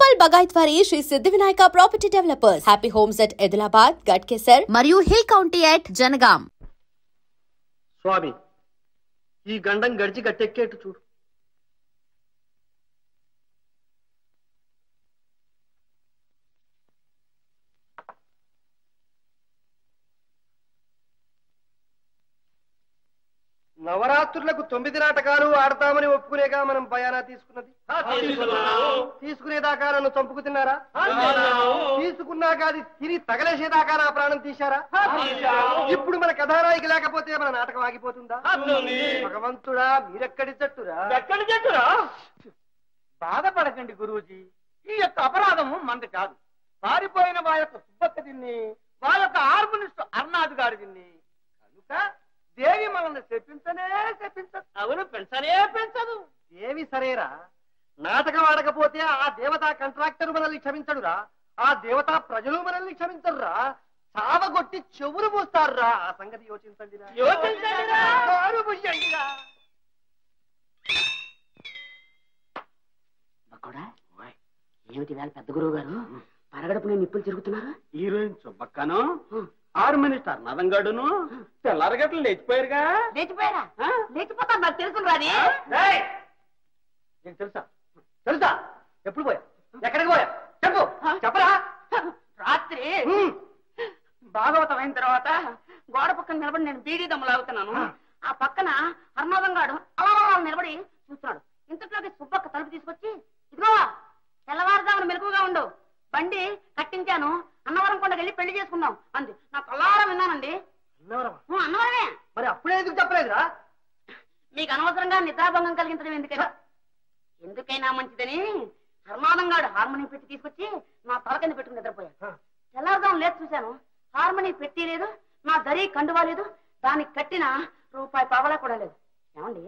Nirmal Bagaitwari Sri Siddhivinayaka Property Developers. Happy Homes at Edilabad, Gadkesar, Mariu Hill County at Janagam. స్వామి ఈ గండం గడిచి గట్టెక్కేట్టు చూడు. నవరాత్రులకు 9 నాటకాలు ఆడతామని ఒప్పుకునేగా మనం భయానా తీసుకున్నది. తీసుకునేదాకా నన్ను చంపుకు తిన్నారా? తీసుకున్నాక అది తిని తగలేసేదాకా నా ప్రాణం తీశారా? ఇప్పుడు మన కథానాయికి లేకపోతే మన నాటకం ఆగిపోతుందా? భగవంతుడా మీరెక్కడి జట్టురా? బాధపడకండి గురూజీ, ఈ యొక్క అపరాధము మనది కాదు. పారిపోయిన మా యొక్క సుబ్బక్క తిన్ని, మా యొక్క హార్మోనిస్ట్ అర్నాథ్ గారి తిన్ని. కనుక దేవి మనల్ని చెప్పించనే చెప్పించదు. అవును, పెంచనే పెంచదు. దేవి సరేరా, నాటకం ఆడకపోతే ఆ దేవతా కాంట్రాక్టర్ మనల్ని క్షమించడురా, ఆ దేవతా ప్రజలు మనల్ని క్షమించరురా, చావగొట్టి చెవులు మూస్తారురా. ఆ సంగతి యోచించండిరా. ఏమిటి వేళ పెద్ద గురువు గారు పరగడపునే నిప్పులు తిరుగుతున్నారు? హీరోయిన్ సుబ్బక్కను హార్మోనిస్టర్ నదంగాడును తెల్లారగట్లు లేచిపోయారుగా. లేచిపోయారా? లేచిపోతారు, నాకు తెలుసు రాని. నీకు తెలుసా? తెలుసా? ఎప్పుడు పోయా? ఎక్కడికి పోయా? చెప్పు, చెప్పరా. రాత్రి భాగవతం అయిన తర్వాత గోడ పక్కన నిలబడి నేను బీడీ దమ్ము లాగుతున్నాను. ఆ పక్కన హర్నాథం గాడు అలా నిలబడి చూస్తున్నాడు. ఇంతట్లోకి సుబ్బక్క తలుపు తీసుకొచ్చి, ఇదిగో తెల్లవారుజామున మెలకుగా ఉండు, బండి కట్టించాను, అన్నవరం కొండకి వెళ్ళి పెళ్లి చేసుకుందాం అంది. నాకు అల్లారా విన్నానండి. అన్నవరమే. మరి అప్పుడే ఎందుకు చెప్పలేదురా? మీకు అనవసరంగా నిద్రాభంగం కలిగించడం ఎందుకైనా ఎందుకైనా మంచిదని హర్నాథం గాడు హార్మోనియం పెట్టి తీసుకొచ్చి నా తల కింద పెట్టుకుని నిద్రపోయాను. తెల్లారుదాం లేదు చూశాను, హార్మోనియం పెట్టి లేదు, నా దరి కండువా లేదు, దానికి కట్టిన రూపాయి పావలా కూడా లేదు. ఏమండి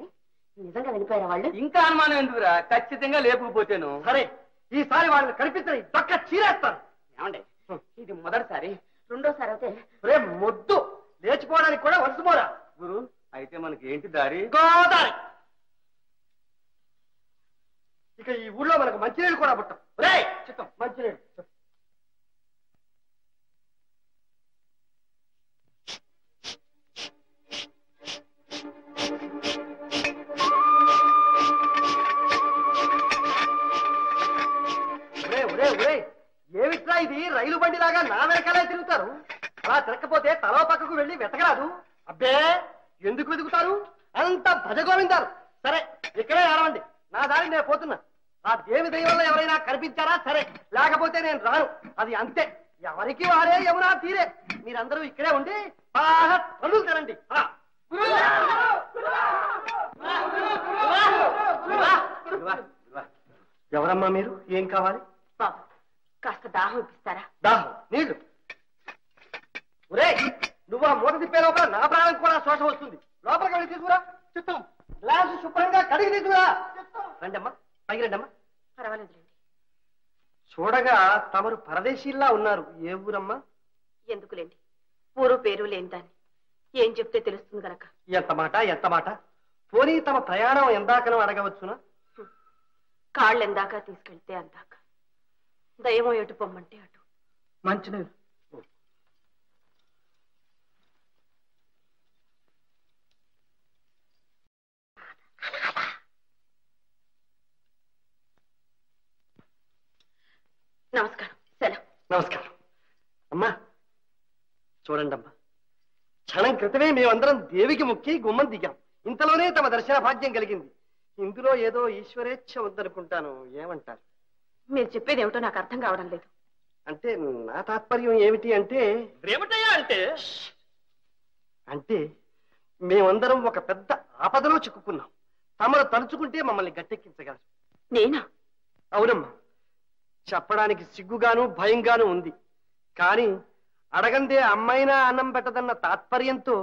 నిజంగా వెళ్ళిపోయారా వాళ్ళు? ఇంకా అనుమానం ఎందుకురా, ఖచ్చితంగా లేపుకుపోతేను. సరే, ఈసారి వాళ్ళని కనిపించని దొక్క చీరేస్తాను. ఏమండి ఇది మొదటిసారి, రెండోసారి అయితే రే మొద్దు, లేచిపోవడానికి కూడా వలసిపోరా. గురు అయితే మనకి ఏంటి దారి? గోదారి. ఇక ఈ ఊళ్ళో మనకు మంచినీళ్ళు కూడా పుట్టాం. రే చిత్తం మంచినీళ్ళు. ఏమిట్రా ఇది? రైలు బండి లాగా నా వెనకాలే తిరుగుతారు. అలా తిరగకపోతే తలో పక్కకు వెళ్ళి వెతకరాదు? అబ్బే ఎందుకు వెతుకుతారు? అంత భజగోవిందారు. సరే ఇక్కడే ఆడవండి, నా దారి నేను పోతున్నా. ఆ దేవి దయ వల్ల ఎవరైనా కనిపించారా సరే, లేకపోతే నేను రాను. అది అంతే, ఎవరికి వారే యమునా తీరే. మీరందరూ ఇక్కడే ఉండి బాగా పనులు తినండి. ఎవరమ్మా మీరు? ఏం కావాలి? బాబు కాస్త దాహం ఇప్పిస్తారా? దాహం నీళ్లు? ఒరే నువ్వు ఆ మూట తిప్పే లోపల నా ప్రాణం కూడా శోష వస్తుంది. లోపలికి వెళ్ళి తీసుకురా. చిత్తం గ్లాసు శుభ్రంగా కడిగి తీసుకురా. రండమ్మా, పైకి రండమ్మా. పర్వాలేదు. చూడగా తమరు పరదేశీల్లా ఉన్నారు. ఏ ఊరమ్మా? ఎందుకులేండి, ఊరు పేరు లేని దాన్ని ఏం చెప్తే తెలుస్తుంది కనుక. ఎంత మాట ఎంత మాట. పోనీ తమ ప్రయాణం ఎందాకనో అడగవచ్చునా? కాళ్ళు ఎందాక తీసుకెళ్తే అందాక, దయమో ఎటు పొమ్మంటే అటు. మంచినీళ్ళు. నమస్కారం. సెలవు. నమస్కారం. అమ్మా చూడండి అమ్మా, క్షణం క్రితమే మేమందరం దేవికి మొక్కి గుమ్మం దిగాం. ఇంతలోనే తమ దర్శన భాగ్యం కలిగింది. ఇందులో ఏదో ఈశ్వరేచ్ఛ ఉందనుకుంటాను. ఏమంటారు? మీరు చెప్పేది ఏమిటో నాకు అర్థం కావడం లేదు. అంటే నా తాత్పర్యం ఏమిటి అంటే, ఏమిటయ్యా అంటే అంటే మేమందరం ఒక పెద్ద ఆపదలో చిక్కుకున్నాం. తమరు తలుచుకుంటే మమ్మల్ని గట్టెక్కించగలరు. నేనా? అవునమ్మా, చెప్పడానికి సిగ్గుగాను భయంగాను ఉంది. కానీ అడగందే అమ్మైనా అన్నం పెట్టదన్న తాత్పర్యంతో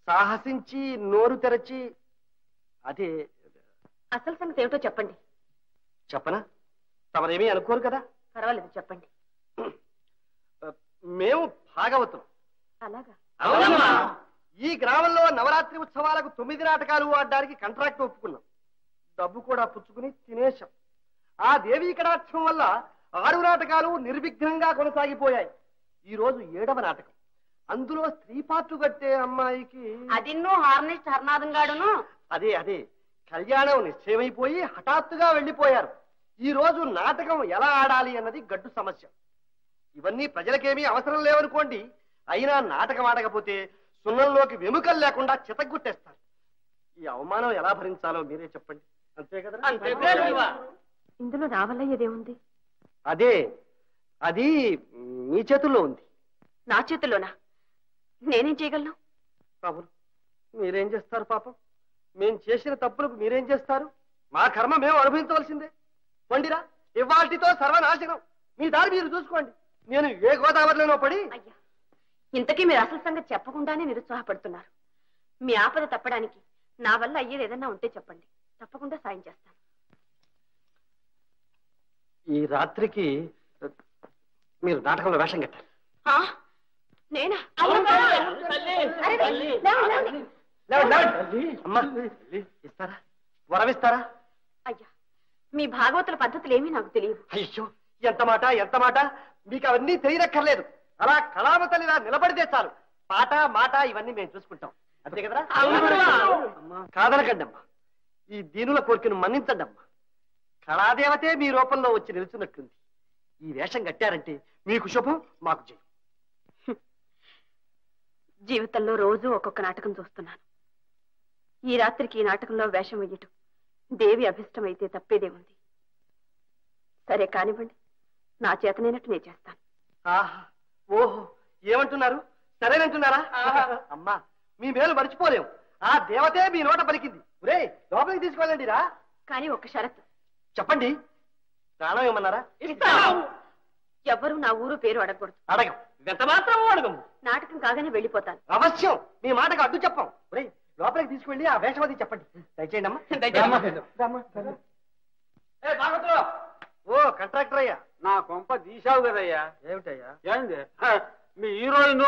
సాహసించి నోరు తెరచి, అదే అసలు సంగతి ఏమిటో చెప్పండి. చెప్పనా? తమరేమీ అనుకోరు కదా? పర్వాలేదు చెప్పండి. మేము భాగవతం. అలాగా? ఈ గ్రామంలో నవరాత్రి ఉత్సవాలకు 9 నాటకాలు ఆడడానికి కాంట్రాక్ట్ ఒప్పుకున్నాం. డబ్బు కూడా పుచ్చుకుని తినేశాం. ఆ దేవీ కటాక్షం వల్ల 6 నాటకాలు నిర్విఘ్నంగా కొనసాగిపోయాయి. ఈ రోజు 7వ నాటకం. అందులో స్త్రీ పాత్ర కట్టే అమ్మాయికి అదిన్నో హార్నెస్ట్ హర్నాథం గాడును. అదే కళ్యాణం నిశ్చయమైపోయి హఠాత్తుగా వెళ్లిపోయారు. ఈ రోజు నాటకం ఎలా ఆడాలి అన్నది గడ్డు సమస్య. ఇవన్నీ ప్రజలకేమీ అవసరం లేవనుకోండి. అయినా నాటకం ఆడకపోతే సున్నంలోకి వెముకలు లేకుండా చితగ్గొట్టేస్తారు. ఈ అవమానం ఎలా భరించాలో మీరే చెప్పండి. అంతే కదా? ఇందులో నా వల్ల ఏదేముంది? అది మీ చేతుల్లో ఉంది. నా చేతుల్లోనా? నేనేం చేయగలను? పాపం మీరేం చేస్తారు? పాపం మేం చేసిన తప్పులకు మీరేం చేస్తారు? మా కర్మ మేము అనుభవించవలసిందే. పండిరా, ఇవాల్టితో సర్వనాశనం. మీ దారి మీరు చూసుకోండి. నేను ఏ గోదావరిలోనో పడి. అయ్యా, ఇంతకీ మీరు అసలు సంగతి చెప్పకుండానే నిరుత్సాహపడుతున్నారు. మీ ఆపద తప్పడానికి నా వల్ల అయ్యేది ఏదన్నా ఉంటే చెప్పండి, తప్పకుండా సాయం చేస్తాను. ఈ రాత్రికి మీరు నాటకంలో వేషం కట్టారు. నేనా? అమ్మా, ఇస్తారా? వరమిస్తారా? అయ్యా, మీ భాగవతుల పద్ధతులు ఏమీ నాకు తెలియదు. అయ్యో, ఎంత మాట! మీకు అవన్నీ తెలియనక్కర్లేదు. అలా కళావతలిలా నిలబడితే చాలు. పాట మాట ఇవన్నీ మేము చూసుకుంటాం. అంతే కదరా? కాదనకండి అమ్మా. ఈ దీనుల కోరికను మన్నించండి అమ్మా. కళాదేవతే మీ రూపంలో వచ్చి నిలుచున్నట్లుంది. ఈ వేషం కట్టారంటే మీకు శుభం, మాకు జయం. జీవితంలో రోజు ఒక్కొక్క నాటకం చూస్తున్నాను. ఈ రాత్రికి ఈ నాటకంలో వేషం వెయ్యటం దేవి అభిష్టం అయితే తప్పేదేముంది. సరే కానివ్వండి, నా చేతనైనట్టు నేను చేస్తాను. ఆహా, ఓహో, ఏమంటున్నారు? సరేనంటున్నారా? అమ్మా, మీ మేలు మర్చిపోలేము. ఆ దేవతే మీ నోట పలికింది. ఒరే, లోపలికి తీసుకెళ్ళండి రా. కానీ ఒక్క షరతు. చెప్పండి. ప్రాణం ఏమన్నారా? ఎవ్వరూ నా ఊరు పేరు అడగకూడదు. అడగం. ఎంత మాత్రం అడగము. నాటకం కాగానే వెళ్ళిపోతాను. అవశ్యం. మీ మాటకు అడ్డు చెప్పం. ఒరే, లోపలికి తీసుకువెళ్ళి ఆ వేషవది చెప్పండి. దయచేయండి అమ్మా. ఓ కంట్రాక్టర్ అయ్యా, నా కొంప తీసావు కదయ్యా. ఏమిటయ్యా? ఏంది మీ హీరోయిన్,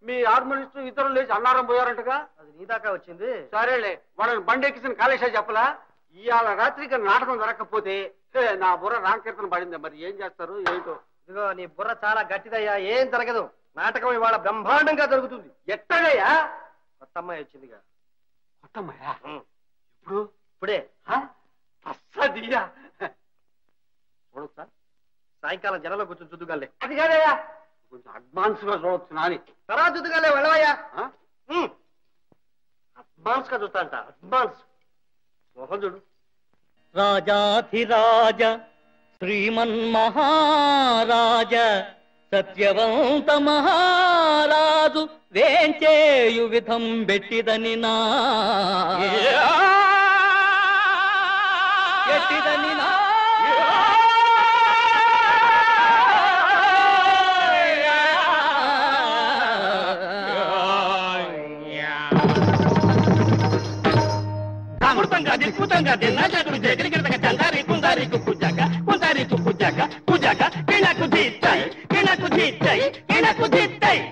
మీ హార్మోనిస్ట్ ఇతరులు లేచి అన్నారం పోయారంటగా? అది నీ దాకా వచ్చింది. సరేలే, వాళ్ళని బండెక్కిసిన కాళేశా చెప్పలా? ఇవాళ రాత్రికి నాటకం జరగకపోతే నా బుర్ర రామకీర్తన పడింది. మరి ఏం చేస్తారు ఏంటో? ఇదిగో, నీ బుర్ర చాలా గట్టిదయ్యా. ఏం జరగదు. నాటకం ఇవాళ బ్రహ్మాండంగా జరుగుతుంది. ఎట్టగయ్యా? కొత్త అమ్మాయి వచ్చిందిగా. కొత్త అమ్మాయా? ఇప్పుడే. అస్సదియా చూడొచ్చా? సాయంకాలం జనంలో కూర్చొని చుద్దుగాలే. అది కాదయ్యా, కొంచెం అడ్వాన్స్ గా చూడొచ్చు నాని. తర్వాత చుద్దుగాలే వెళ్ళవయ్యా. అడ్వాన్స్ గా చూస్తా అంట. అడ్వాన్స్ మోహన్ చూడు. రాజాధిరాజ శ్రీమన్మహారాజ సత్యవంత మహారాజు వేంచేయు విధం బెట్టిదని నా ఎట్టిదని నా అమృతంగా దిక్కుతంగా తిన్నా చదువు దగ్గరికి చందారి కుందారికి పూజాక కిణకు దిత్తాయి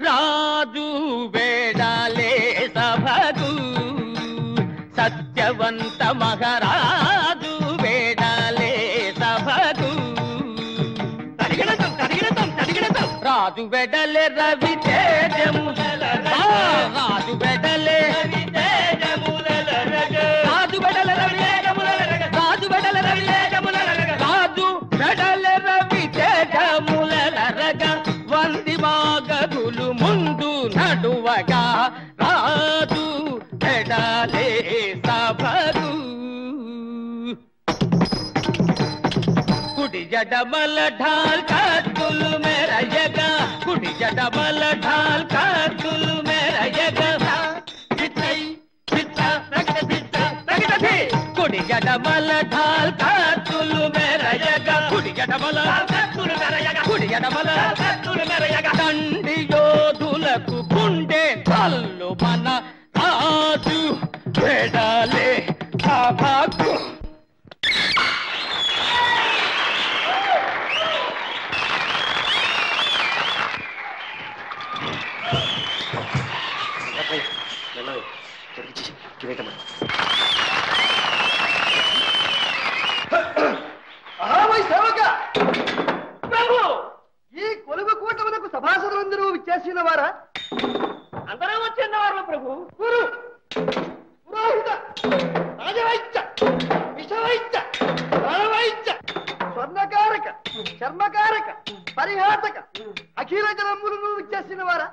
రాజు వేడాలే సభకు సత్యవంత మహారాజు వేడాలే సభకు రాజు వెడలే రవి తేజము రాజు వెడలే వంది మాగదులు ముందు నడువగా రాజు పెడలే సభకు కుడి జడమల ఢాల్ కత్తులు మెరయగా కుడి జడమల ఢాల్ కత్తులు మెరయగా కుడి జడమల ఢాల్ కత్తులు మెరయగా కుడి జడమల దండి యోధులకు గుండె కల్లు మన రాజు పెడలే సభకు వచ్చేసిన వారా? అందరూ వచ్చిన వారు ప్రభు. గురు పురోహిత రాజవైద్య విషవైద్య రణవైద్య స్వర్ణకారక చర్మకారక పరిహాసక అఖిల జనములను వచ్చేసిన వారా?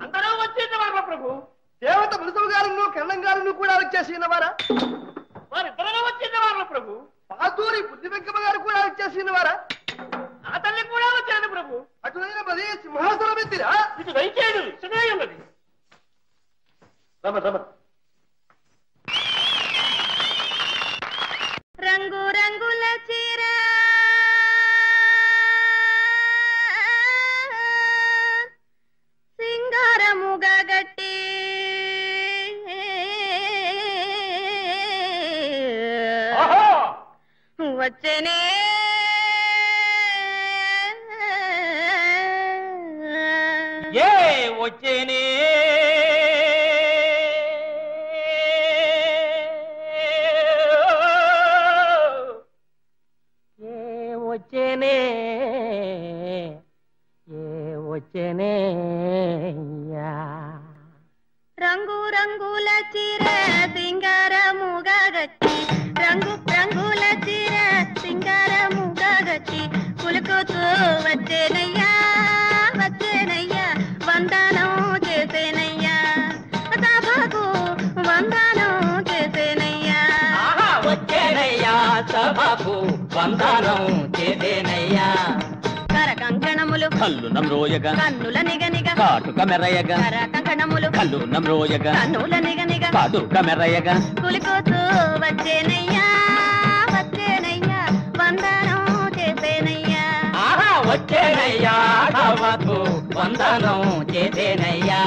అందరూ వచ్చిన వారు ప్రభు. దేవత మృతువు గారును కన్నం గారును కూడా వచ్చేసిన వారా? వారిద్దరూ వచ్చిన వారు ప్రభు. పాతూరి బుద్ధి వెంకమ్మ గారు కూడా వచ్చేసిన వారా? ఆ తల్లి కూడా వచ్చాను ప్రభు. అటువైన పది సింహాసనం ఎత్తిరా? ఇటు దయచేయడు ఇసునే ఉన్నది. రమ రమ రంగు రంగుల చీర సింగారముగా గట్టి వచ్చనే వచ్చేనే వచ్చేనే వచ్చేనే రంగు రంగుల చీర సింగారముగా గట్టి రంగు రంగుల చీర సింగారముగా గట్టి కులుకుతూ వచ్చేనయ్యా వచ్చేనయ్యా వందనం చేసేనయ్యా సభకు వందనం చేసేనయ్యా వచ్చేనయ్యా సభకు వందనం చేసేనయ్యా కర కంకణములు కల్లు నమ్రోయగా కన్నుల నిగనిగ కాటుక మెరయగా కర కంకణములు కల్లు నమ్రోయగా కన్నుల నిగనిగ కాటుక మెరయగా కులుకుతూ వచ్చేనయ్యా వచ్చేనయ్యా వందనం చేసేనయ్యా వచ్చేనయ్యా సభకు వందనం చేసేనయ్యా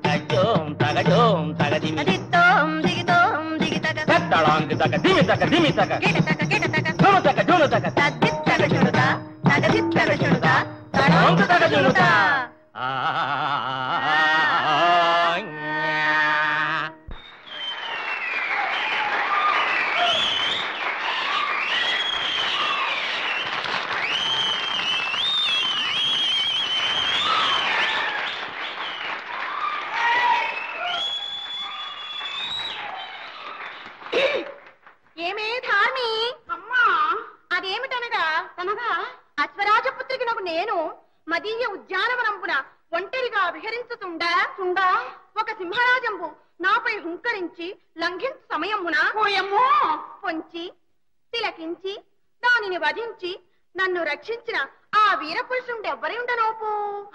తగటోం తగటోం తగదిమి దిత్తోం దిగితోం దిగితగ తగటాంగి తగ దిమి తగ దిమి తగ గిటతగ గిటతగ జును తగ జును తగ తద్దిత్తగ చుడుత తగదిత్తగ చుడుత తడోంగ తగ జునుత ఏమే ధార్మి అమ్మా అదేమిటనగా తనగా అశ్వరాజపుత్రికి నాకు నేను మదీయ ఉద్యానవనంపున ఒంటరిగా విహరించుతుండా ఒక సింహరాజంబు నాపై హుంకరించి లంఘించు సమయమున పోయమ్మో పొంచి తిలకించి దానిని వధించి నన్ను రక్షించిన ఆ వీరపురుషుండు ఎవరై ఉండనోపు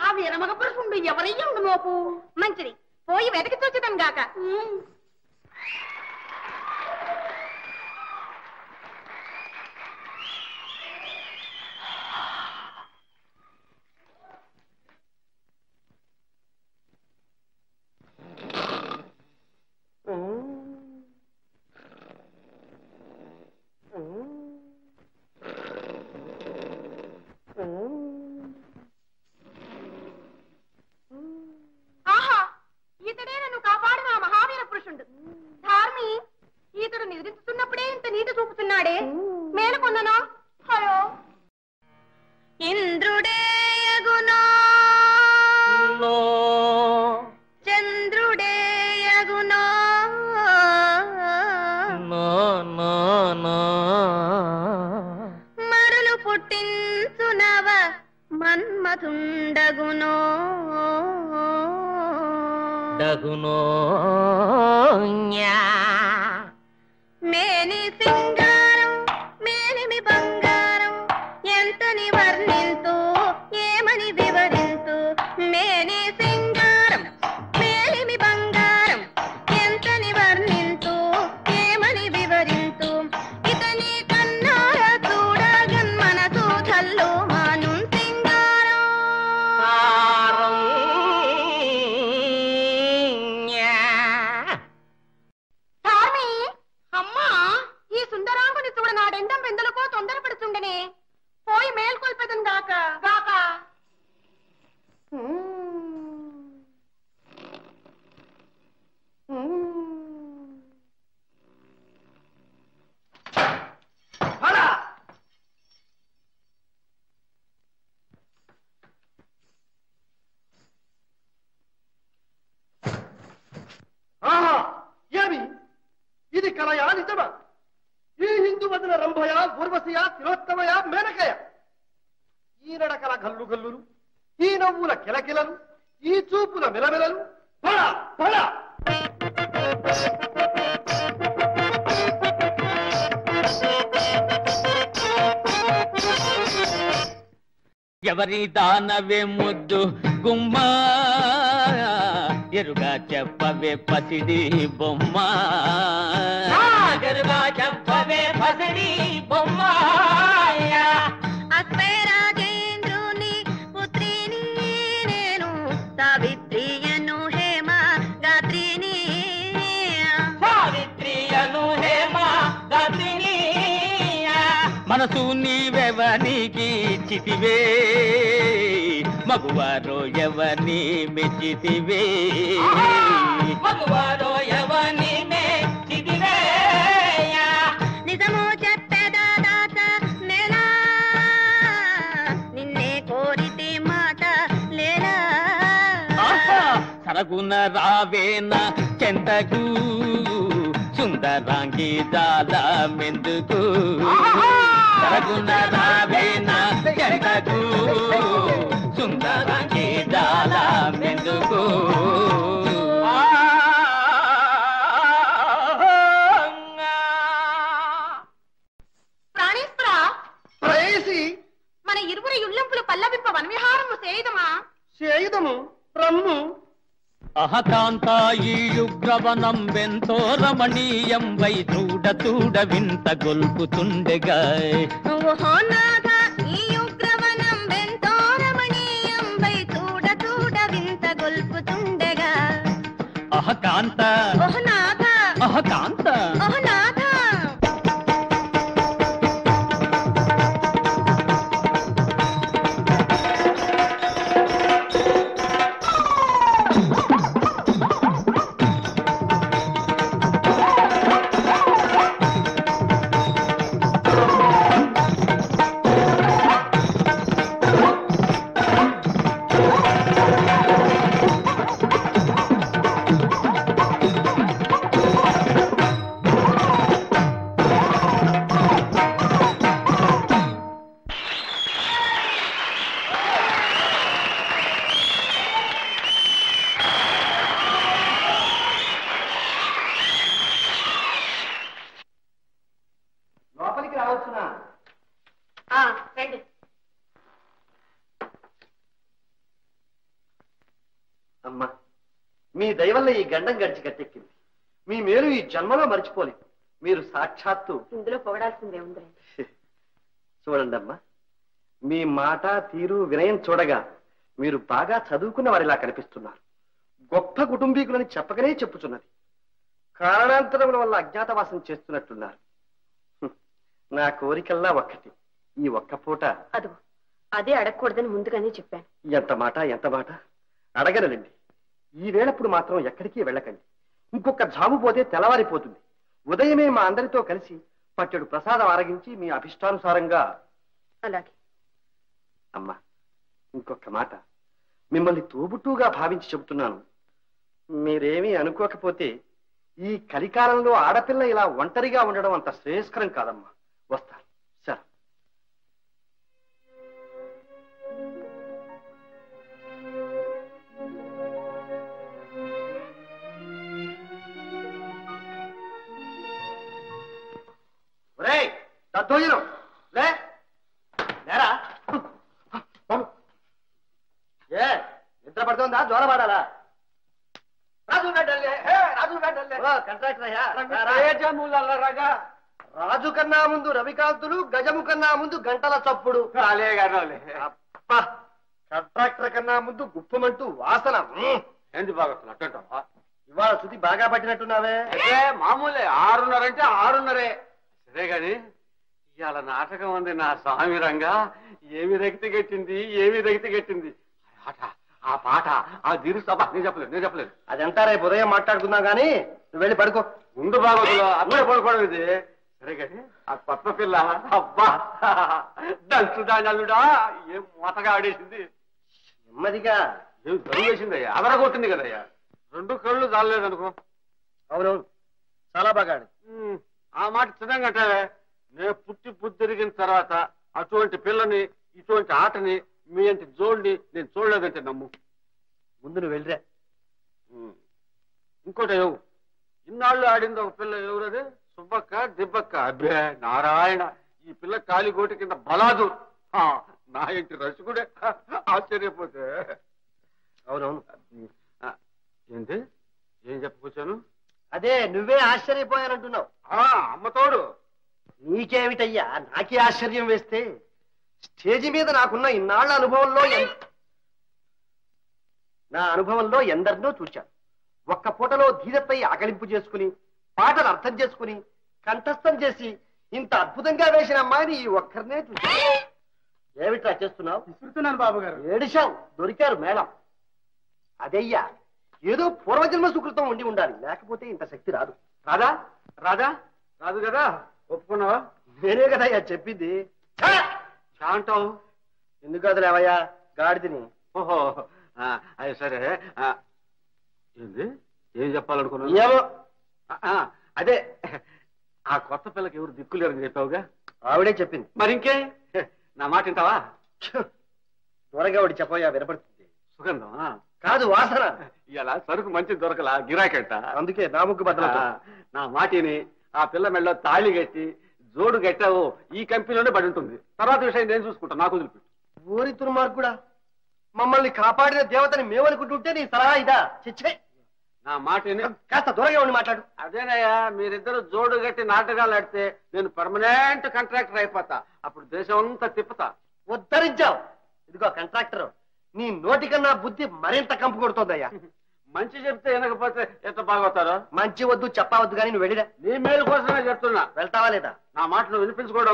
ఆ వీరమగ పురుషుండు ఎవరై ఉండనోపు మంచిది పోయి వెతికి చూచుదాం గాక ఆహా ఇతడే నన్ను కాపాడిన మహావీర పురుషుడు ధార్మి ఇతడు నిద్రిస్తున్నప్పుడే ఇంత నీతి చూపుతున్నాడే మేలుకొన్ననా హలో ఇంద్రుడేయగునో చంద్రుడేయగునో మరులు పుట్టించునవ మన్మథుండగునో మేని సింగారం మేలిమి బంగారం ఎంతని వర్ణింతు ఏమని వివరింతు మేని సింగారం మేలిమి బంగారం ఎంతని వర్ణింతు ఏమని వివరింతు ఇతని కన్నార చూడగన్ మనసు చల్లు మాను సింగారం ధార్మి అమ్మా ఈ సుందరాంగుని చూడ నాడెండం వెందులకో తొందరపడుతుండనే పోయి మేల్కొల్పెదం గాక గాక గల్లు గల్లులు, ఈ నవ్వుల కిలకిలలు, ఈ చూపుల మిలమిలలు, పడ పడ. ఎవరి దానవే ముద్దు గుమ్మా, ఎరుగా చెప్పవే పసిడి బొమ్మ, ఎరుగా చెప్పవే పసిడి బొమ్మ. అశ్వరాజేంద్రుని పుత్రిని నేను, సావిత్రియను హేమ గాత్రిని, సావిత్రియను హేమ గాత్రిని. మనసు నీవెవనికి చితివే, మగువారో ఎవరిని మెచ్చితివే, మగువారో ఎవరిని మెచ్చితివే. నిజము చెప్పేదా దాత నేలా, నిన్నే కోరితే మాట లేలా. సరగున రావేన చెంతకు, సుందరాంగి జాల మెందుకు, సరగున రావేన చెంతకు, సుందరాంగి జాల మెందుకు. ప్రాణేశ్వరా, ప్రేయసి మన ఇరువురి యుళ్ళంపులు పల్లవింప వనవిహారము సేయుదమా? చేయుదము రమ్ము. అహకాంతాయి యుగ్రవనం వెంతో రమణీయం వై, చూడ చూడ వింత గొల్పుతుండెగా. ఓహో నాథ, ఈ ఉగ్రవనం వెంతో రమణీయం వై, చూడ చూడ వింత గొల్పుతుండెగా. అహకాంత ఓహ్ నాథ, అహకాంత ఓహ్ నాథ. లోపలికి రావచ్చునా? రండి. అమ్మా, మీ దయవల్ల ఈ గండం గడిచి గట్టెక్కింది. మీ మేలు ఈ జన్మలో మర్చిపోలేదు. మీరు సాక్షాత్తు ఇందులో పొగడాల్సిందే ఉంది. చూడండి అమ్మా, మీ మాట తీరు వినయం చూడగా మీరు బాగా చదువుకున్న వారిలా కనిపిస్తున్నారు. గొప్ప కుటుంబీకులని చెప్పకనే చెప్పుచున్నది. కారణాంతరముల వల్ల అజ్ఞాతవాసం చేస్తున్నట్టున్నారు. నా కోరికల్లా ఒక్కటి, ఈ ఒక్క పూట. అదు అదే అడగకూడదని ముందుగానే చెప్పాను. ఎంత మాట ఎంత మాట. అడగనండి. ఈ వేళప్పుడు మాత్రం ఎక్కడికి వెళ్ళకండి. ఇంకొక జాము పోతే తెల్లవారిపోతుంది. ఉదయమే మా అందరితో కలిసి పట్టెడు ప్రసాదం ఆరగించి మీ అభిష్టానుసారంగా. అలాగే. అమ్మా, ఇంకొక మాట. మిమ్మల్ని తోబుట్టుగా భావించి చెబుతున్నాను. మీరేమీ అనుకోకపోతే ఈ కలికాలంలో ఆడపిల్ల ఇలా ఒంటరిగా ఉండడం అంత శ్రేయస్కరం కాదమ్మా. వస్తాను. సరే. ఒరేయ్ దద్దోజనం లే లేరా. ఏ నిద్ర పడుతుందా? జ్వర పడాలా? రాజు గడ్డల్లే, రాజు గడ్డల్లే. కంట్రాక్టర్ అయ్యా. రాజు కన్నా ముందు రవికాంతులు, గజము కన్నా ముందు గంటల చప్పుడు. కంట్రాక్టర్ కన్నా ముందు గుప్పమంటూ వాసన. ఏంటి బాగా ఇవాళ శృతి బాగా పట్టినట్టున్నావే. మామూలే, 6:30 అంటే 6:30. సరే గాని ఇవాళ నాటకం ఉంది నా స్వామి రంగా. ఏమి రక్తి గట్టింది, ఏమి రక్తి గట్టింది. ఆ పాట, ఆ దిరు సభ. నేను చెప్పలేదు. అదంతా రేపు ఉదయం మాట్లాడుకుందాం గానీ నువ్వు వెళ్ళి పడుకో. ముందు బాగోదులో అప్పుడే పడుకోవడం ఇది. సరే గాని ఆ కొత్త పిల్ల అబ్బా దంచుదానలుడా, ఏం మూతగా ఆడేసింది. నెమ్మదిగా. ఏం దొరికేసిందయ్యా, అదరగొట్టింది కదయ్యా. 2 కళ్ళు చాలలేదనుకో. అవునవును, చాలా బాగా ఆడింది. ఆ మాట చిన్నంగా అంటావే. నేను పుట్టి తిరిగిన తర్వాత అటువంటి పిల్లని, ఇటువంటి ఆటని మీ అంటి జోడిని నేను చూడలేదంటే నమ్ము. ముందు నువ్వు వెళ్ళిరా. ఇంకోటి ఎవు ఇన్నాళ్ళు ఆడింది ఒక పిల్ల ఎవరది? సుబ్బక్క దిబ్బక్క. అబ్బే నారాయణ, ఈ పిల్ల కాలిగోటి కింద బలాదు. నా ఇంటి రసికుడే. ఆశ్చర్యపోతే. అవునవును. ఏంటి ఏం చెప్పకొచ్చాను? అదే నువ్వే ఆశ్చర్యపోయానంటున్నావు. అమ్మతోడు. నీకేమిటయ్యా నాకే ఆశ్చర్యం వేస్తే? స్టేజి మీద నాకున్న ఇన్నాళ్ల అనుభవంలో నా అనుభవంలో ఎందరినో చూశాను. ఒక్క పూటలో ధీరపై ఆకలింపు చేసుకుని పాటలు అర్థం చేసుకుని కంఠస్థం చేసి ఇంత అద్భుతంగా వేసిన అమ్మాయిని ఈ ఒక్కరినే చూశాను. ఏమిట్రా చేస్తున్నావు? విసురుతున్నాను బాబు గారు. ఏడిశావు, దొరికారు మేడం. అదయ్యా ఏదో పూర్వజన్మ సుకృతం ఉండి ఉండాలి, లేకపోతే ఇంత శక్తి రాదు. రాదా? రాదా? రాదు కదా. ఒప్పుకున్నావా? నేనే కదయ్యా చెప్పింది. అంటావు ఎందుకు కదలేవయ్యా గాడిదని. ఓహో అది సరే. ఏంది ఏం చెప్పాలనుకున్నావు? ఏమో అదే ఆ కొత్త పిల్లకి ఎవరు దిక్కులేరని చెప్పావుగా. ఆవిడే చెప్పింది. మరి ఇంకే నా మాట వింటావా? త్వరగా ఒకటి చెప్పయ్యా, వినపడుతుంది. సుగంధం కాదు, వాసన. ఇలా సరుకు మంచి దొరకలా, గిరాకంట. అందుకే నా ముగ్గు బద్దలు. నా మాటిని ఆ పిల్ల మెళ్ళలో తాళి కట్టి జోడు కట్టావు, ఈ కంపెనీలోనే పడి ఉంటుంది. తర్వాత విషయం నేను చూసుకుంటా, నాకు వదిలిపెట్టు. ఊరి దుర్మార్గుడా, మమ్మల్ని కాపాడిన దేవతని మేమనుకుంటుంటే నీ సలహా ఇదా? చిచ్చే. నా మాటిని కాస్త దూరంగా ఉండి మాట్లాడు. అదేనయ్యా, మీరిద్దరు జోడు కట్టి నాటకాలు ఆడితే నేను పర్మనెంట్ కాంట్రాక్టర్ అయిపోతా. అప్పుడు దేశం అంతా తిప్పుతా. ఉద్ధరించావు. ఇదిగో కాంట్రాక్టర్, నీ నోటికన్నా బుద్ధి మరింత కంపు కొడుతోందయ్యా. మంచి చెప్తే వినకపోతే ఎంత బాగోతారో. మంచి వద్దు చెప్పవద్దు కానీ నువ్వు వెళ్ళిరా. నీ మేలు కోసమే చెప్తున్నా. వెళ్తావా లేదా? నా మాట నువ్వు వినిపించుకోవడం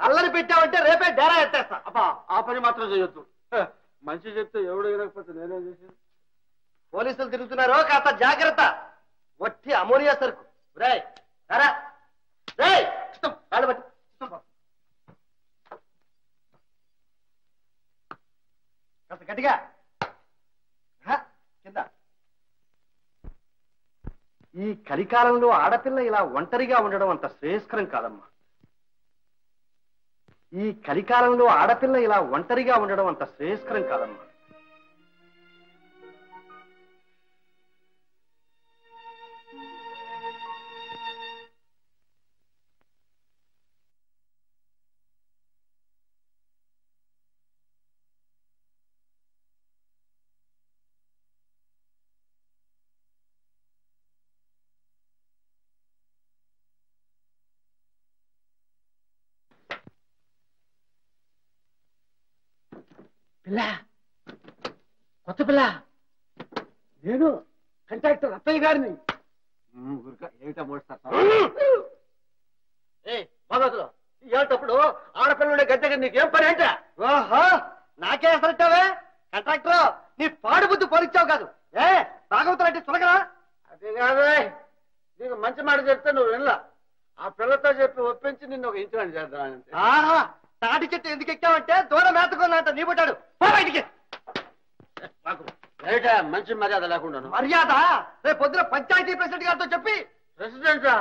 అల్లరి పెట్టావంటే రేపే డేరా ఎత్తేస్తా. అబ్బా, ఆ పని మాత్రం చేయొద్దు. మంచి చెప్తే ఎవడు వినకపోతే నేనేం చేశాను? పోలీసులు తిరుగుతున్నారు, కాస్త జాగ్రత్త. వట్టి అమోనియా సరుకు. రేయ్ రారా, రేయ్ కాళ్ళు పట్టు. కాస్త గట్టిగా కింద. ఈ కలికాలంలో ఆడపిల్ల ఇలా ఒంటరిగా ఉండడం అంత శ్రేయస్కరం కాదమ్మా. ఈ కలికాలంలో ఆడపిల్ల ఇలా ఒంటరిగా ఉండడం అంత శ్రేయస్కరం కాదమ్మా. పిల్ల, కొత్త పిల్ల, నేను కాంట్రాక్టర్ అత్తయ్య గారిని. ఏమిటా మోస్తారు? ఏటప్పుడు ఆడపిల్లడే గద్దెగా నీకేం పని అంటే? ఓహో, నాకే అసలుంటావే కాంట్రాక్టర్. నీ పాడు బుద్ధి పోలిచ్చావు కాదు. భాగవతం అంటే చులకరా? అది కాదే, నీకు మంచి మాట చెప్తే నువ్వు వినలా. ఆ పిల్లతో చెప్పి ఒప్పించి నిన్ను ఒక ఇంచుమని చేద్దామంటే. ఆహా, తాటి చెట్టు ఎందుకు ఎక్కావంటే దూరం మేతకున్నంత నీ పుట్టాడు. బయటికి మంచి మర్యాద లేకుండా. మర్యాద రేపు పొద్దున పంచాయతీ ప్రెసిడెంట్ గారితో చెప్పి. ప్రెసిడెంటా?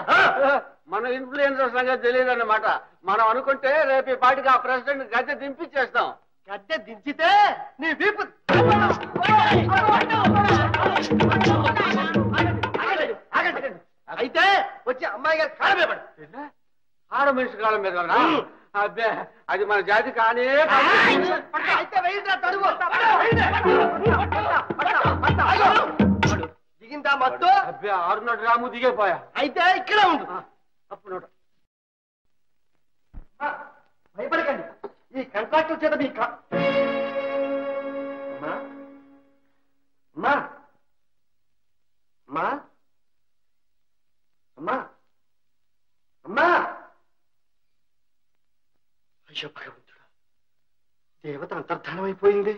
మన ఇన్ఫ్లుయెన్సర్ సంగతి తెలియదు అన్నమాట. మనం అనుకుంటే రేపు ఈ పాటికి ఆ ప్రెసిడెంట్ గద్దె దింపించేస్తాం. గద్దె దించితే నీ వీపు. అయితే వచ్చి అమ్మాయి గారి కాళ్ళ మీద పడు. ఆడ మనిషి కాలం మీద. అబ్బే, అది మన జాతి కానీ. అయితే దిగిందా మత్తు? అబ్బే, 600 గ్రాము దిగేపోయా. అయితే ఇక్కడే ఉండు. అప్పుడు భయపడకండి, ఈ కాంట్రాక్టర్ చేత మీ అమ్మా అమ్మా అమ్మా అమ్మా అమ్మా. అయ్యో భగవంతుడా, దేవత అంతర్ధానం అయిపోయింది.